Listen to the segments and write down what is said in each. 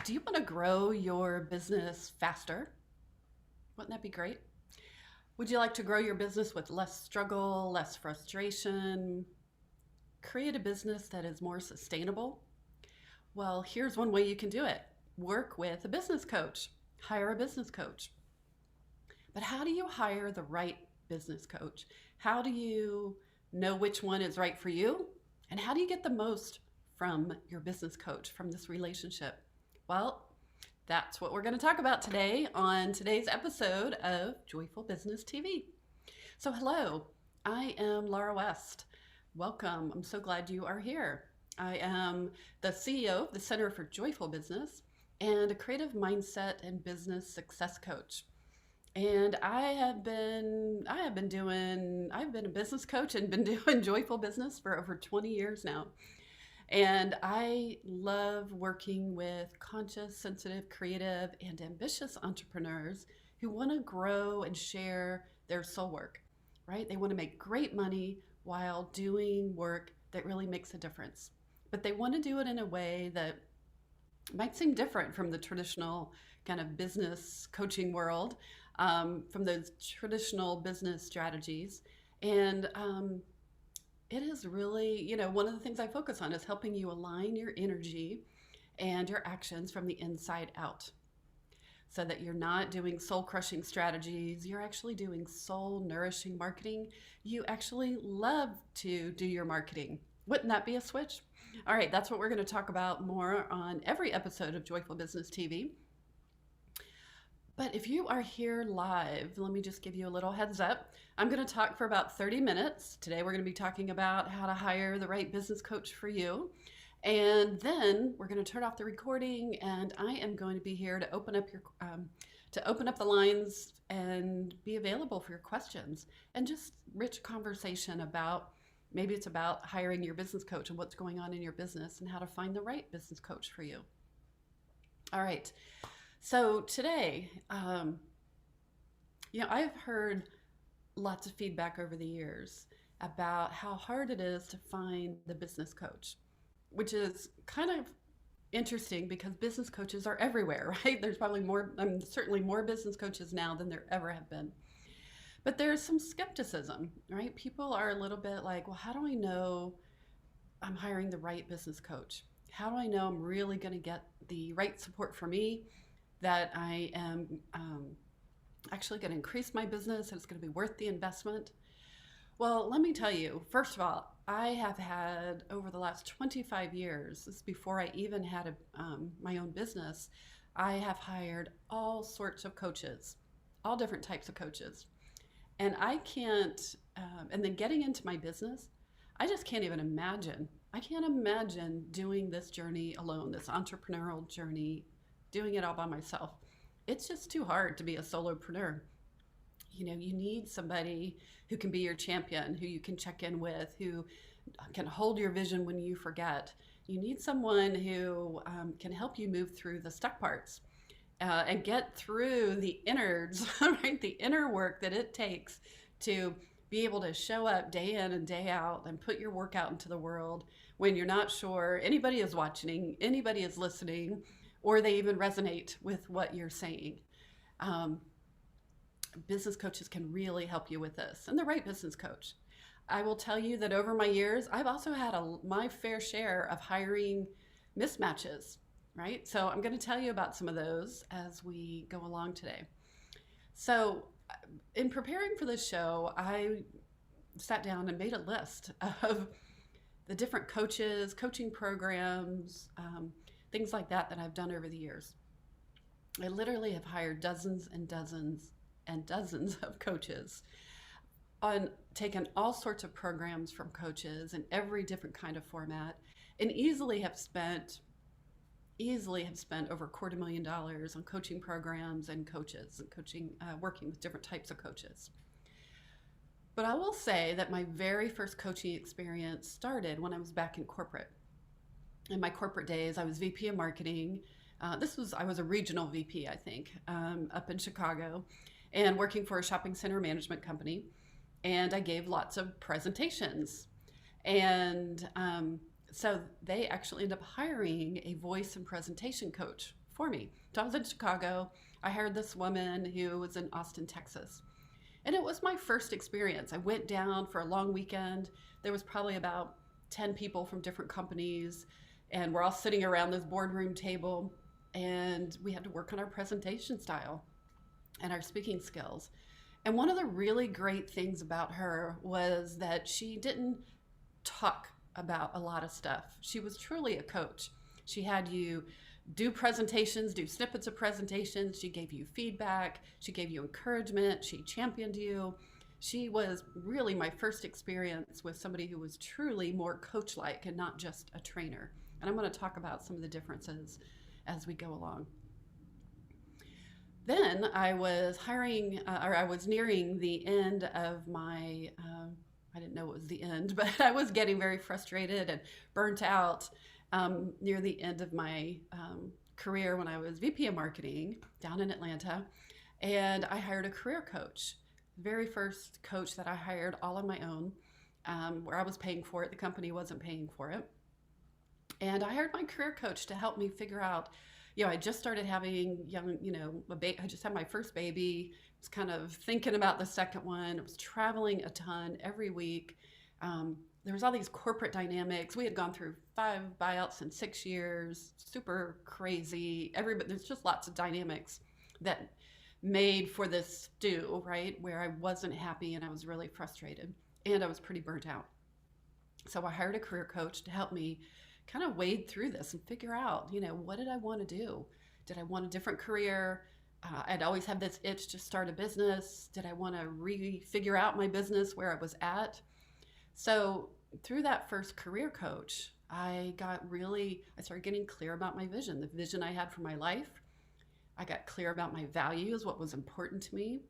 Do you want to grow your business faster? Wouldn't that be great? Would you like to grow your business with less struggle, less frustration? Create a business that is more sustainable? Well, here's one way you can do it. Work with a business coach. Hire a business coach. But how do you hire the right business coach? How do you know which one is right for you? And how do you get the most from your business coach, from this relationship? Well, that's what we're going to talk about today on today's episode of Joyful Business TV. So, hello, I am Laura West. Welcome. I'm so glad you are here. I am the CEO of the Center for Joyful Business and a creative mindset and business success coach. And I've been a business coach and been doing joyful business for over 20 years now. And I love working with conscious, sensitive, creative, and ambitious entrepreneurs who want to grow and share their soul work, right? They want to make great money while doing work that really makes a difference. But they want to do it in a way that might seem different from the traditional kind of business coaching world, from those traditional business strategies. And it is really, one of the things I focus on is helping you align your energy and your actions from the inside out so that you're not doing soul crushing strategies. You're actually doing soul nourishing marketing. You actually love to do your marketing. Wouldn't that be a switch? All right, that's what we're going to talk about more on every episode of Joyful Business TV. But if you are here live, let me just give you a little heads up. I'm going to talk for about 30 minutes. Today we're going to be talking about how to hire the right business coach for you. And then we're going to turn off the recording and I am going to be here to open up the lines and be available for your questions and just rich conversation about, maybe it's about hiring your business coach and what's going on in your business and how to find the right business coach for you. All right. So today, I've heard lots of feedback over the years about how hard it is to find the business coach, which is kind of interesting because business coaches are everywhere, right? There's probably certainly more business coaches now than there ever have been. But there's some skepticism, right? People are a little bit like, well, how do I know I'm hiring the right business coach? How do I know I'm really going to get the right support for me? That I am actually going to increase my business and it's going to be worth the investment? Well, let me tell you, first of all, I have had over the last 25 years, this is before I even had my own business, I have hired all sorts of coaches, all different types of coaches. And and then getting into my business, I just can't even imagine. I can't imagine doing this journey alone, this entrepreneurial journey, doing it all by myself. It's just too hard to be a solopreneur. You need somebody who can be your champion, who you can check in with, who can hold your vision when you forget. You need someone who can help you move through the stuck parts and get through the innards, right? The inner work that it takes to be able to show up day in and day out and put your work out into the world when you're not sure anybody is watching, anybody is listening, or they even resonate with what you're saying. Business coaches can really help you with this, and the right business coach. I will tell you that over my years, I've also had my fair share of hiring mismatches, right? So I'm going to tell you about some of those as we go along today. So in preparing for this show, I sat down and made a list of the different coaches, coaching programs, things like that I've done over the years. I literally have hired dozens and dozens and dozens of coaches, taken all sorts of programs from coaches in every different kind of format, and easily have spent over $250,000 on coaching programs and coaches and coaching, working with different types of coaches. But I will say that my very first coaching experience started when I was back in corporate. In my corporate days, I was VP of marketing. I was a regional VP, I think, up in Chicago, and working for a shopping center management company. And I gave lots of presentations. And so they actually ended up hiring a voice and presentation coach for me. So I was in Chicago. I hired this woman who was in Austin, Texas. And it was my first experience. I went down for a long weekend. There was probably about 10 people from different companies, and we're all sitting around this boardroom table, and we had to work on our presentation style and our speaking skills. And one of the really great things about her was that she didn't talk about a lot of stuff. She was truly a coach. She had you do presentations, do snippets of presentations. She gave you feedback. She gave you encouragement. She championed you. She was really my first experience with somebody who was truly more coach-like and not just a trainer. And I'm going to talk about some of the differences as we go along. Then I was I was nearing the end of my, I didn't know it was the end, but I was getting very frustrated and burnt out near the end of my career when I was VP of marketing down in Atlanta. And I hired a career coach, very first coach that I hired all on my own, where I was paying for it. The company wasn't paying for it. And I hired my career coach to help me figure out, I just started having I just had my first baby. I was kind of thinking about the second one. I was traveling a ton every week. There was all these corporate dynamics. We had gone through 5 buyouts in 6 years, super crazy. There's just lots of dynamics that made for this stew, right? Where I wasn't happy and I was really frustrated and I was pretty burnt out. So I hired a career coach to help me kind of wade through this and figure out, what did I want to do? Did I want a different career? I'd always had this itch to start a business. Did I want to figure out my business where I was at? So through that first career coach, I started getting clear about my vision, the vision I had for my life. I got clear about my values, what was important to me.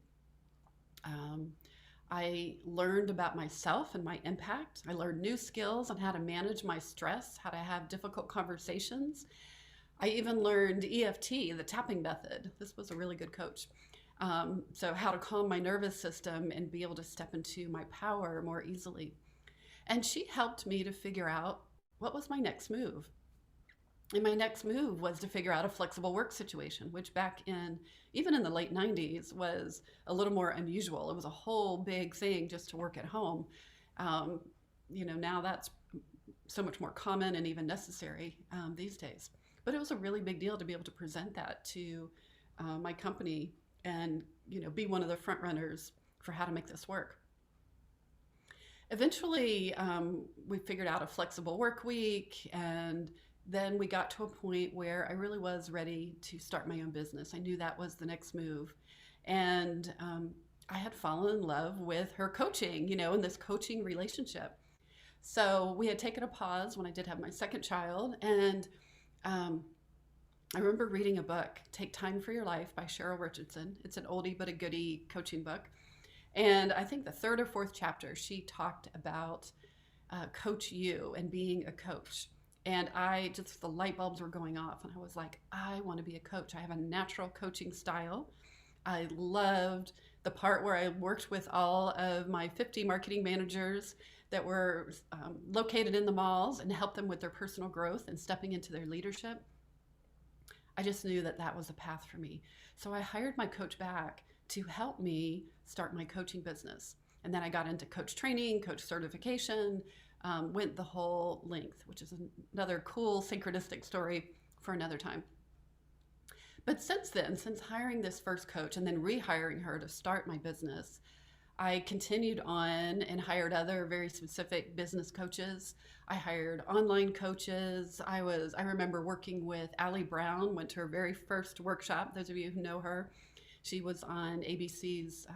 I learned about myself and my impact. I learned new skills on how to manage my stress, how to have difficult conversations. I even learned EFT, the tapping method. This was a really good coach. So how to calm my nervous system and be able to step into my power more easily. And she helped me to figure out what was my next move. And my next move was to figure out a flexible work situation, which even in the late 90s, was a little more unusual. It was a whole big thing just to work at home. Now that's so much more common and even necessary these days. But it was a really big deal to be able to present that to my company and, be one of the front runners for how to make this work. Eventually, we figured out a flexible work week, and then we got to a point where I really was ready to start my own business. I knew that was the next move. And I had fallen in love with her coaching, in this coaching relationship. So we had taken a pause when I did have my second child. And I remember reading a book, Take Time for Your Life by Cheryl Richardson. It's an oldie but a goodie coaching book. And I think the 3rd or 4th chapter, she talked about Coach You and being a coach. And the light bulbs were going off, and I was like, I want to be a coach. I have a natural coaching style. I loved the part where I worked with all of my 50 marketing managers that were located in the malls and helped them with their personal growth and stepping into their leadership. I just knew that was a path for me. So I hired my coach back to help me start my coaching business. And then I got into coach training, coach certification, went the whole length, which is another cool synchronistic story for another time. But since hiring this first coach and then rehiring her to start my business, I continued on and hired other very specific business coaches. I hired online coaches. I remember working with Allie Brown, went to her very first workshop. Those of you who know her, she was on ABC's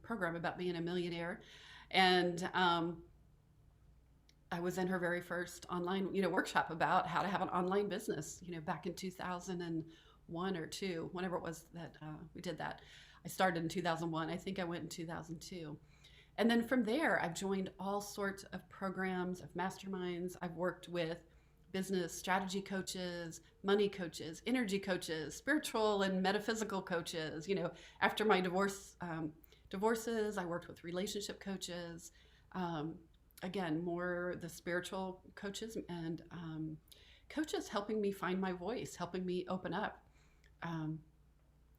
program about being a millionaire. And I was in her very first online, workshop about how to have an online business, back in 2001 or 2, whenever it was that we did that. I started in 2001. I think I went in 2002. And then from there, I've joined all sorts of programs, of masterminds. I've worked with business strategy coaches, money coaches, energy coaches, spiritual and metaphysical coaches. After my divorces, I worked with relationship coaches. Again, more the spiritual coaches and coaches helping me find my voice, helping me open up. Um,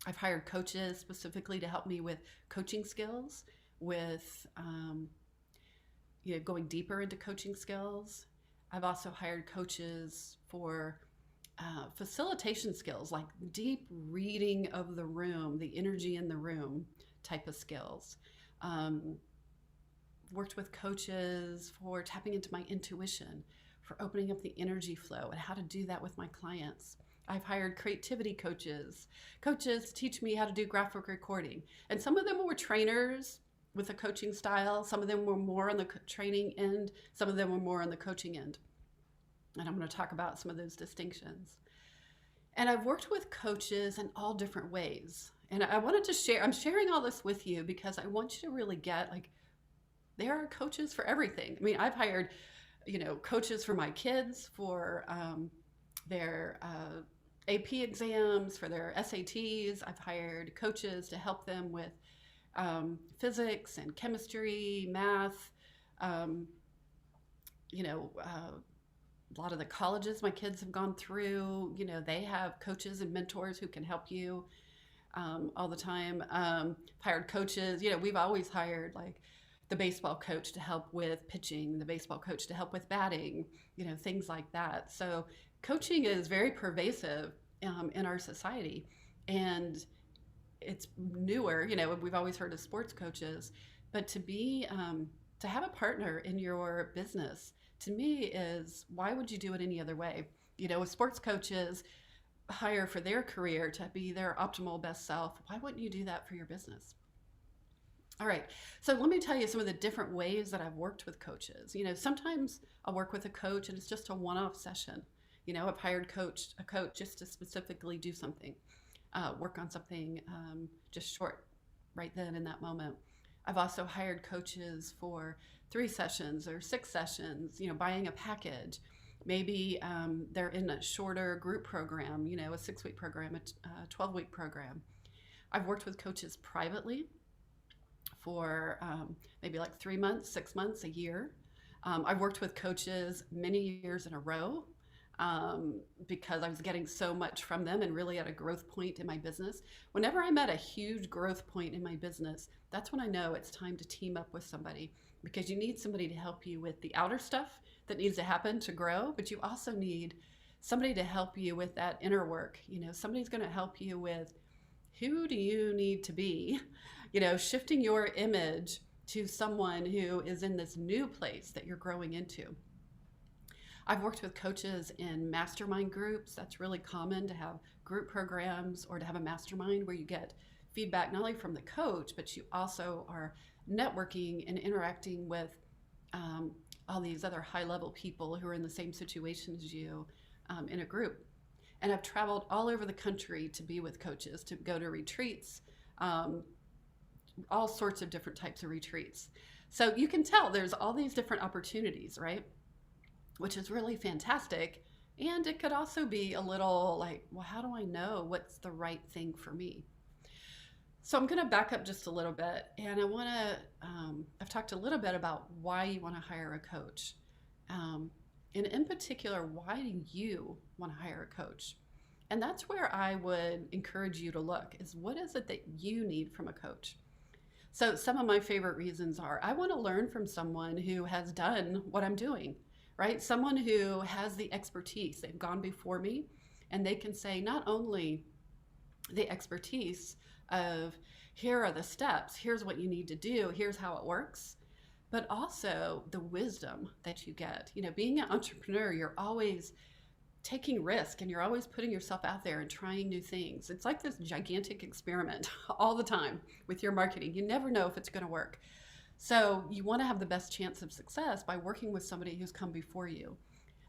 I've hired coaches specifically to help me with coaching skills, with going deeper into coaching skills. I've also hired coaches for facilitation skills, like deep reading of the room, the energy in the room type of skills. Um, Worked with coaches for tapping into my intuition, for opening up the energy flow and how to do that with my clients. I've hired creativity coaches to teach me how to do graphic recording. And some of them were trainers with a coaching style. Some of them were more on the training end. Some of them were more on the coaching end. And I'm going to talk about some of those distinctions. And I've worked with coaches in all different ways. And I wanted to share, I'm sharing all this with you because I want you to really get, like, there are coaches for everything. I mean, I've hired, coaches for my kids, for their AP exams, for their SATs. I've hired coaches to help them with physics and chemistry, math. A lot of the colleges my kids have gone through, they have coaches and mentors who can help you all the time. Hired coaches, we've always hired like the baseball coach to help with pitching, the baseball coach to help with batting, things like that. So coaching is very pervasive in our society, and it's newer. We've always heard of sports coaches, but to have a partner in your business, to me, is why would you do it any other way? With sports coaches hire for their career to be their optimal best self, why wouldn't you do that for your business? All right, so let me tell you some of the different ways that I've worked with coaches. Sometimes I'll work with a coach and it's just a one-off session. I've hired a coach just to specifically do something, work on something just short right then in that moment. I've also hired coaches for 3 sessions or 6 sessions, buying a package. Maybe they're in a shorter group program, a 6-week program, a 12-week program. I've worked with coaches privately for maybe like 3 months, 6 months, a year. I've worked with coaches many years in a row because I was getting so much from them and really at a growth point in my business. Whenever I'm at a huge growth point in my business, that's when I know it's time to team up with somebody, because you need somebody to help you with the outer stuff that needs to happen to grow, but you also need somebody to help you with that inner work. Somebody's going to help you with, who do you need to be, shifting your image to someone who is in this new place that you're growing into. I've worked with coaches in mastermind groups. That's really common to have group programs or to have a mastermind where you get feedback not only from the coach, but you also are networking and interacting with all these other high-level people who are in the same situation as you in a group. And I've traveled all over the country to be with coaches, to go to retreats, all sorts of different types of retreats. So you can tell there's all these different opportunities, right? Which is really fantastic. And it could also be a little like, well, how do I know what's the right thing for me? So I'm going to back up just a little bit, and I've talked a little bit about why you want to hire a coach. And in particular, why do you want to hire a coach? And that's where I would encourage you to look, is what is it that you need from a coach? So some of my favorite reasons are, I want to learn from someone who has done what I'm doing, right? Someone who has the expertise. They've gone before me, and they can say not only the expertise of, here are the steps, here's what you need to do, here's how it works, but also the wisdom that you get. Being an entrepreneur, you're always taking risk and you're always putting yourself out there and trying new things. It's like this gigantic experiment all the time with your marketing. You never know if it's going to work. So you want to have the best chance of success by working with somebody who's come before you.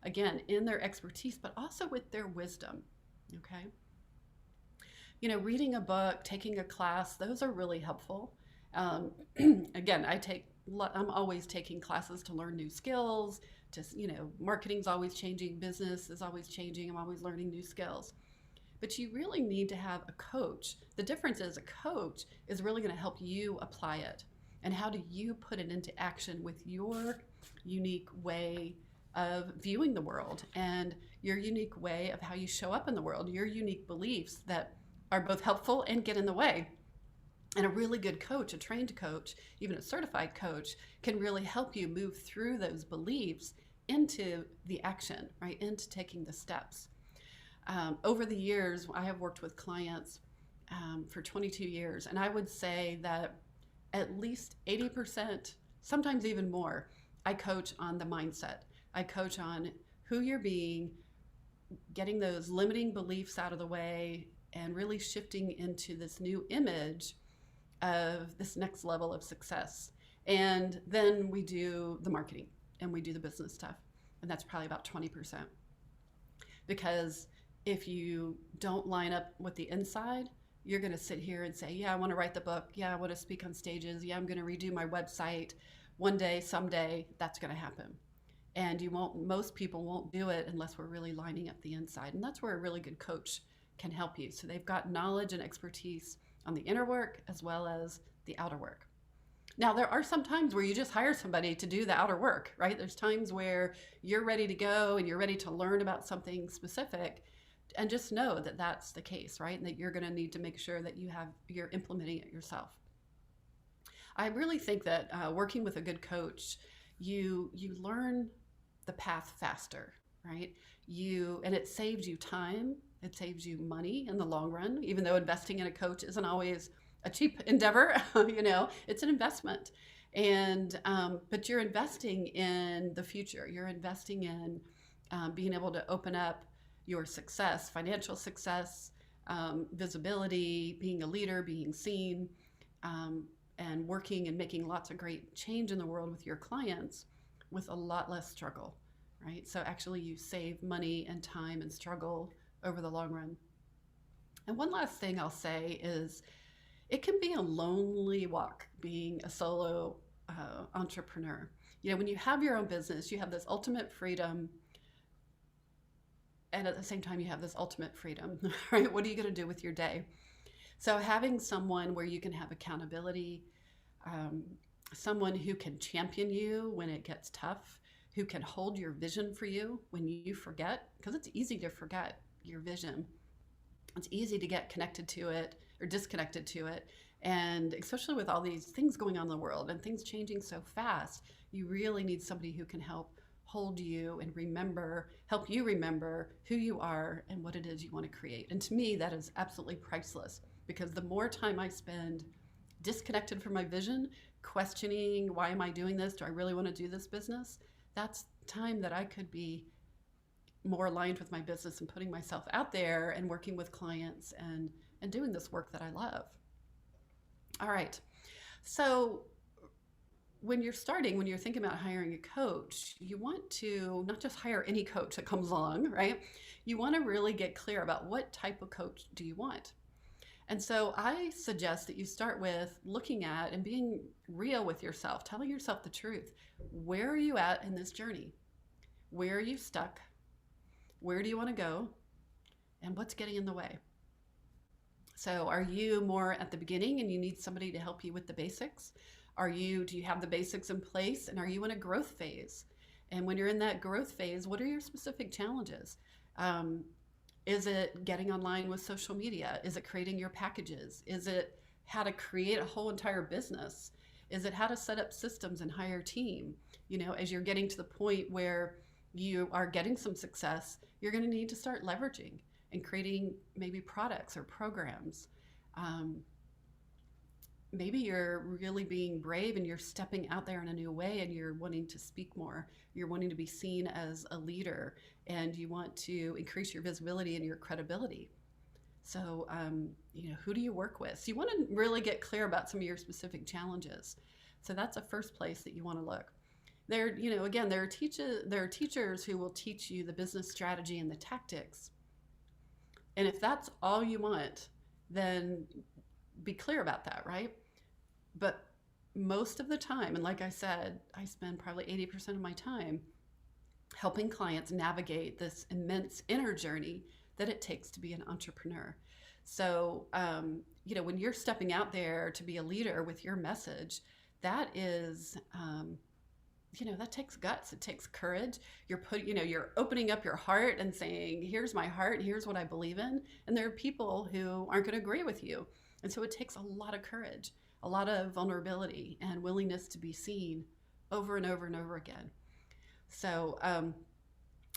Again, in their expertise, but also with their wisdom, okay? Reading a book, taking a class, those are really helpful. Again, I'm always taking classes to learn new skills. Marketing's always changing, business is always changing. I'm always learning new skills. But you really need to have a coach. The difference is a coach is really going to help you apply it. And how do you put it into action with your unique way of viewing the world and your unique way of how you show up in the world, your unique beliefs that are both helpful and get in the way. And a really good coach, a trained coach, even a certified coach, can really help you move through those beliefs into the action, right? Into taking the steps. Over the years, I have worked with clients for 22 years, and I would say that at least 80%, sometimes even more, I coach on the mindset. I coach on who you're being, getting those limiting beliefs out of the way, and really shifting into this new image of this next level of success. And then we do the marketing and we do the business stuff. And that's probably about 20%. Because if you don't line up with the inside, you're going to sit here and say, yeah, I want to write the book. Yeah, I want to speak on stages. Yeah, I'm going to redo my website. One day, someday, that's going to happen. And most people won't do it unless we're really lining up the inside. And that's where a really good coach can help you. So they've got knowledge and expertise on the inner work as well as the outer work. Now, there are some times where you just hire somebody to do the outer work, right? There's times where you're ready to go and you're ready to learn about something specific, and just know that that's the case, right? And that you're going to need to make sure that you're implementing it yourself. I really think that working with a good coach, you learn the path faster, right? And it saves you time. It saves you money in the long run, even though investing in a coach isn't always a cheap endeavor. It's an investment. But you're investing in the future. You're investing in being able to open up your success, financial success, visibility, being a leader, being seen, and working and making lots of great change in the world with your clients with a lot less struggle, right? So actually you save money and time and struggle over the long run. And one last thing I'll say is it can be a lonely walk being a solo entrepreneur. When you have your own business, you have this ultimate freedom, and at the same time you have this ultimate freedom, right? What are you going to do with your day? So having someone where you can have accountability, someone who can champion you when it gets tough, who can hold your vision for you when you forget, because it's easy to forget your vision. It's easy to get connected to it or disconnected to it. And especially with all these things going on in the world and things changing so fast, you really need somebody who can help hold you and help you remember who you are and what it is you want to create. And to me, that is absolutely priceless, because the more time I spend disconnected from my vision, questioning, why am I doing this? Do I really want to do this business? That's time that I could be more aligned with my business and putting myself out there and working with clients and doing this work that I love. All right. So when you're thinking about hiring a coach, you want to not just hire any coach that comes along, right? You want to really get clear about what type of coach do you want. And so I suggest that you start with looking at and being real with yourself, telling yourself the truth. Where are you at in this journey? Where are you stuck? Where do you want to go? And what's getting in the way? So are you more at the beginning and you need somebody to help you with the basics? Do you have the basics in place, and are you in a growth phase? And when you're in that growth phase, what are your specific challenges? Is it getting online with social media? Is it creating your packages? Is it how to create a whole entire business? Is it how to set up systems and hire a team? As you're getting to the point where you are getting some success, you're going to need to start leveraging and creating maybe products or programs. Maybe you're really being brave and you're stepping out there in a new way and you're wanting to speak more. You're wanting to be seen as a leader and you want to increase your visibility and your credibility. So, who do you work with? So you want to really get clear about some of your specific challenges. So that's a first place that you want to look. There are teachers who will teach you the business strategy and the tactics. And if that's all you want, then be clear about that, right? But most of the time, and like I said, I spend probably 80% of my time helping clients navigate this immense inner journey that it takes to be an entrepreneur. So, when you're stepping out there to be a leader with your message, that is that takes guts. It takes courage. You're opening up your heart and saying, here's my heart, here's what I believe in. And there are people who aren't going to agree with you. And so it takes a lot of courage, a lot of vulnerability and willingness to be seen over and over and over again. So,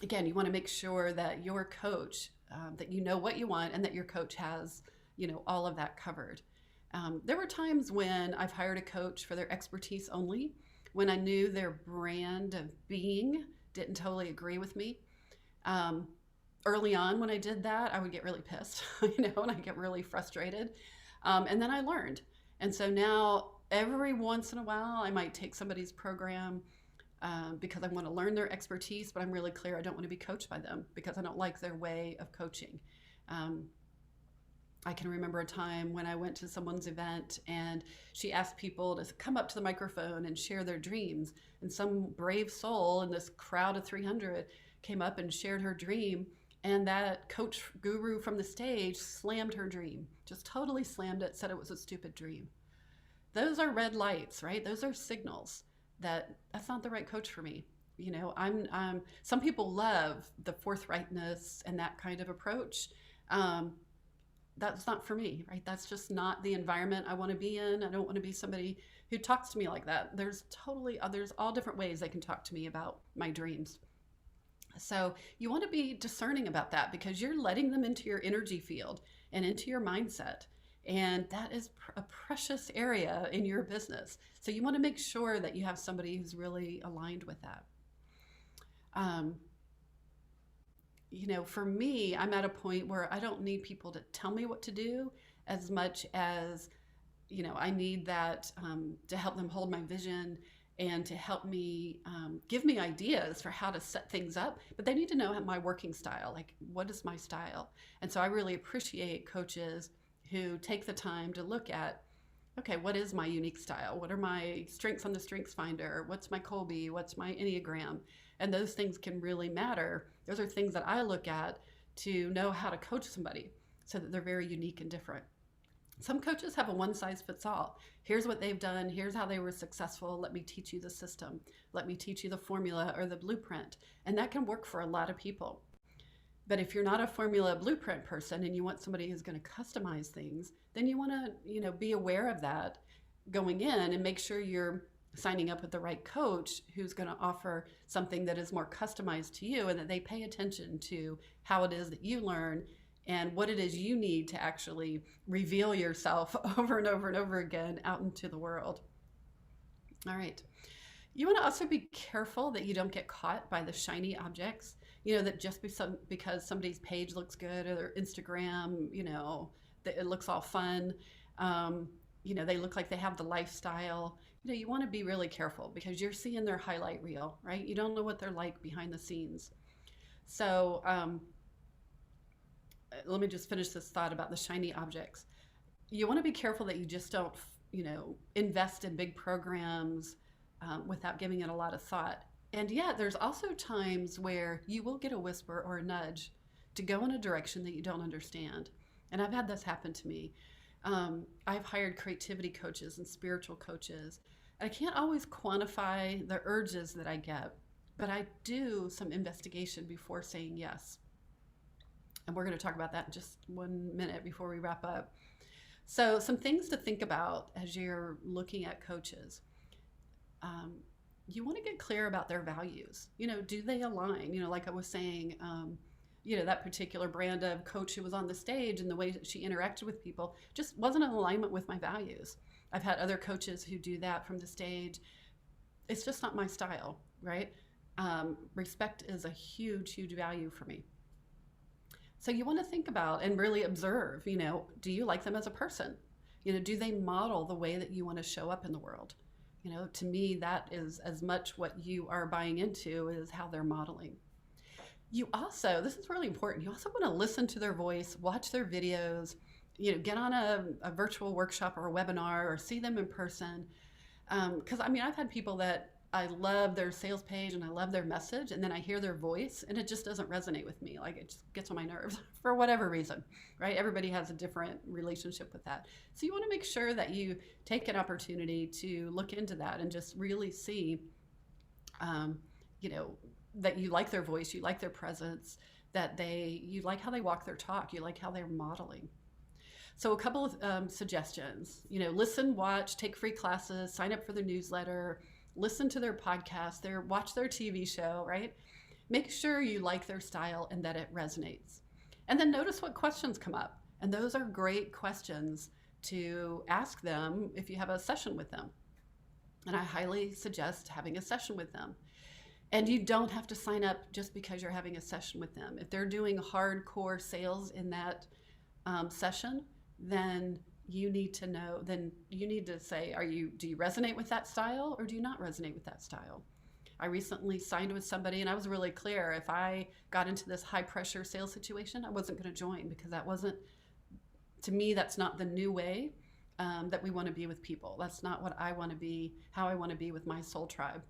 again, you want to make sure that your coach, that you know what you want and that your coach has, all of that covered. There were times when I've hired a coach for their expertise only, when I knew their brand of being didn't totally agree with me. Early on, when I did that, I would get really pissed, and I get really frustrated. And then I learned. And so now every once in a while, I might take somebody's program because I want to learn their expertise, but I'm really clear I don't want to be coached by them because I don't like their way of coaching. I can remember a time when I went to someone's event and she asked people to come up to the microphone and share their dreams. And some brave soul in this crowd of 300 came up and shared her dream. And that coach guru from the stage slammed her dream, just totally slammed it, said it was a stupid dream. Those are red lights, right? Those are signals that that's not the right coach for me. Some people love the forthrightness and that kind of approach. That's not for me, right? That's just not the environment I want to be in. I don't want to be somebody who talks to me like that. There's all different ways they can talk to me about my dreams. So you want to be discerning about that because you're letting them into your energy field and into your mindset. And that is a precious area in your business. So you want to make sure that you have somebody who's really aligned with that. For me, I'm at a point where I don't need people to tell me what to do as much as, I need that to help them hold my vision and to help me give me ideas for how to set things up. But they need to know my working style, like what is my style? And so I really appreciate coaches who take the time to look at, okay, what is my unique style? What are my strengths on the Strengths Finder? What's my Colby? What's my Enneagram? And those things can really matter. Those are things that I look at to know how to coach somebody so that they're very unique and different. Some coaches have a one size fits all. Here's what they've done. Here's how they were successful. Let me teach you the system. Let me teach you the formula or the blueprint. And that can work for a lot of people. But if you're not a formula blueprint person and you want somebody who's going to customize things, then you want to, be aware of that going in and make sure you're signing up with the right coach who's going to offer something that is more customized to you and that they pay attention to how it is that you learn and what it is you need to actually reveal yourself over and over and over again out into the world. All right. You want to also be careful that you don't get caught by the shiny objects, that just because somebody's page looks good or their Instagram, that it looks all fun, they look like they have the lifestyle. You want to be really careful because you're seeing their highlight reel, right? You don't know what they're like behind the scenes. So let me just finish this thought about the shiny objects. You want to be careful that you just don't, invest in big programs without giving it a lot of thought. And yet there's also times where you will get a whisper or a nudge to go in a direction that you don't understand. And I've had this happen to me. I've hired creativity coaches and spiritual coaches. I can't always quantify the urges that I get, but I do some investigation before saying yes. And we're going to talk about that in just 1 minute before we wrap up. So some things to think about as you're looking at coaches. You want to get clear about their values. Do they align? Like I was saying, that particular brand of coach who was on the stage and the way that she interacted with people just wasn't in alignment with my values. I've had other coaches who do that from the stage. It's just not my style, right? Respect is a huge, huge value for me. So you want to think about and really observe, do you like them as a person? Do they model the way that you want to show up in the world? To me, that is as much what you are buying into is how they're modeling. You also, this is really important, you also want to listen to their voice, watch their videos, get on a virtual workshop or a webinar or see them in person. Because I've had people that I love their sales page and I love their message, and then I hear their voice and it just doesn't resonate with me. Like it just gets on my nerves for whatever reason, right? Everybody has a different relationship with that. So you want to make sure that you take an opportunity to look into that and just really see um, you know, that you like their voice, you like their presence, you like how they walk their talk, you like how they're modeling. So a couple of suggestions, listen, watch, take free classes, sign up for their newsletter, listen to their podcast, watch their TV show, right? Make sure you like their style and that it resonates. And then notice what questions come up. And those are great questions to ask them if you have a session with them. And I highly suggest having a session with them. And you don't have to sign up just because you're having a session with them. If they're doing hardcore sales in that session, then you need to say, do you resonate with that style or do you not resonate with that style? I recently signed with somebody and I was really clear. If I got into this high pressure sales situation, I wasn't going to join because to me, that's not the new way that we want to be with people. That's not what I want to be, how I want to be with my soul tribe.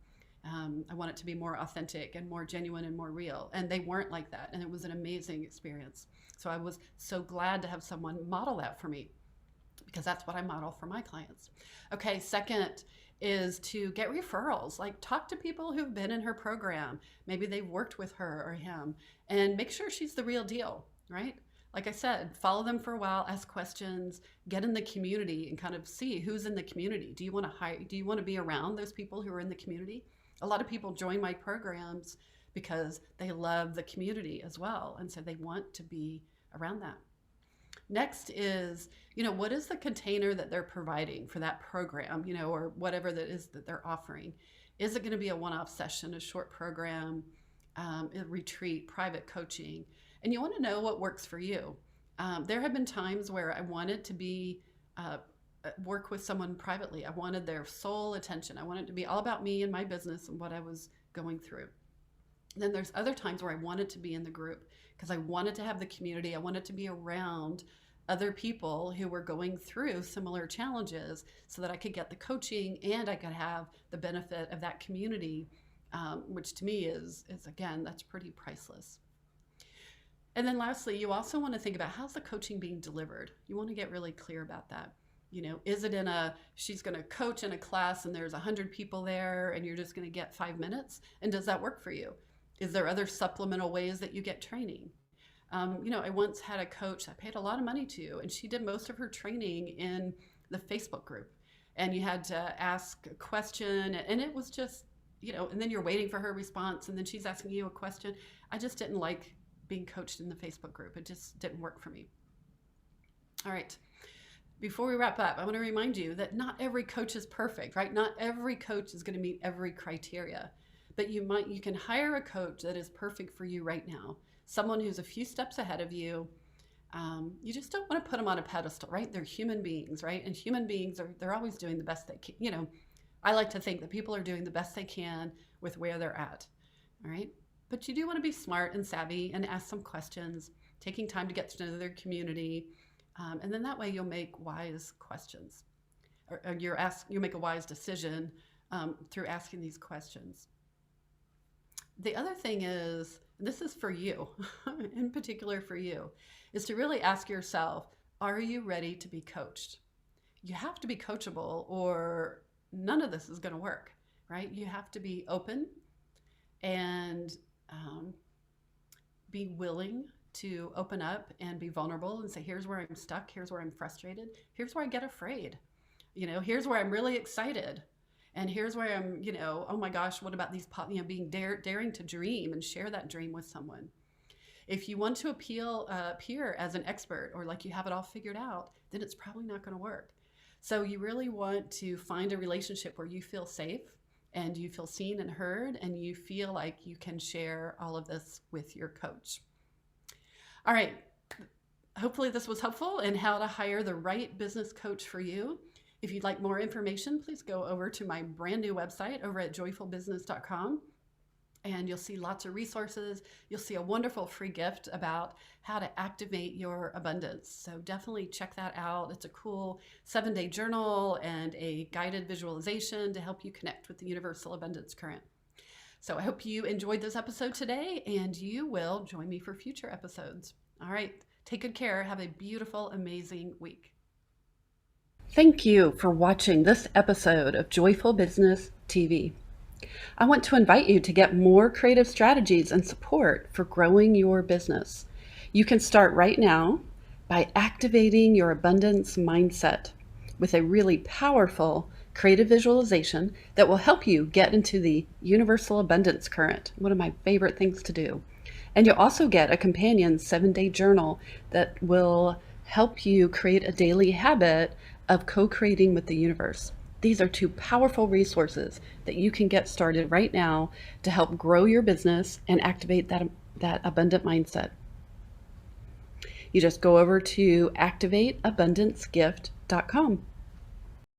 I want it to be more authentic and more genuine and more real. And they weren't like that. And it was an amazing experience. So I was so glad to have someone model that for me because that's what I model for my clients. Okay, second is to get referrals. Like talk to people who've been in her program. Maybe they've worked with her or him and make sure she's the real deal, right? Like I said, follow them for a while, ask questions, get in the community and kind of see who's in the community. Do you want to be around those people who are in the community? A lot of people join my programs because they love the community as well. And so they want to be around that. Next is, what is the container that they're providing for that program, or whatever that is that they're offering? Is it going to be a one-off session, a short program, a retreat, private coaching? And you want to know what works for you. There have been times where I wanted to work with someone privately. I wanted their sole attention. I wanted it to be all about me and my business and what I was going through. And then there's other times where I wanted to be in the group because I wanted to have the community. I wanted to be around other people who were going through similar challenges so that I could get the coaching and I could have the benefit of that community, which to me is again, that's pretty priceless. And then lastly, you also want to think about how's the coaching being delivered. You want to get really clear about that. Is it she's going to coach in a class and there's 100 people there and you're just going to get 5 minutes? And does that work for you? Is there other supplemental ways that you get training? I once had a coach I paid a lot of money to, and she did most of her training in the Facebook group. And you had to ask a question, and it was just, and then you're waiting for her response, and then she's asking you a question. I just didn't like being coached in the Facebook group. It just didn't work for me. All right. Before we wrap up, I want to remind you that not every coach is perfect, right? Not every coach is going to meet every criteria, but you can hire a coach that is perfect for you right now. Someone who's a few steps ahead of you. You just don't want to put them on a pedestal, right? They're human beings, right? And human beings they're always doing the best they can. I like to think that people are doing the best they can with where they're at, all right? But you do want to be smart and savvy and ask some questions, taking time to get to know their community. And then that way you'll make wise questions, or you make a wise decision through asking these questions. The other thing is, this is for you, in particular for you, is to really ask yourself, are you ready to be coached? You have to be coachable or none of this is going to work, right? You have to be open and be willing to open up and be vulnerable and say, here's where I'm stuck. Here's where I'm frustrated. Here's where I get afraid. Here's where I'm really excited. And here's where I'm, oh my gosh, what about these, being daring to dream and share that dream with someone. If you want to appear as an expert or like you have it all figured out, then it's probably not going to work. So you really want to find a relationship where you feel safe and you feel seen and heard and you feel like you can share all of this with your coach. All right. Hopefully this was helpful in how to hire the right business coach for you. If you'd like more information, please go over to my brand new website over at joyfulbusiness.com. And you'll see lots of resources. You'll see a wonderful free gift about how to activate your abundance. So definitely check that out. It's a cool 7-day journal and a guided visualization to help you connect with the universal abundance current. So I hope you enjoyed this episode today and you will join me for future episodes. All right, take good care. Have a beautiful, amazing week. Thank you for watching this episode of Joyful Business TV. I want to invite you to get more creative strategies and support for growing your business. You can start right now by activating your abundance mindset with a really powerful creative visualization that will help you get into the universal abundance current, one of my favorite things to do. And you'll also get a companion 7-day journal that will help you create a daily habit of co-creating with the universe. These are two powerful resources that you can get started right now to help grow your business and activate that abundant mindset. You just go over to activateabundancegift.com.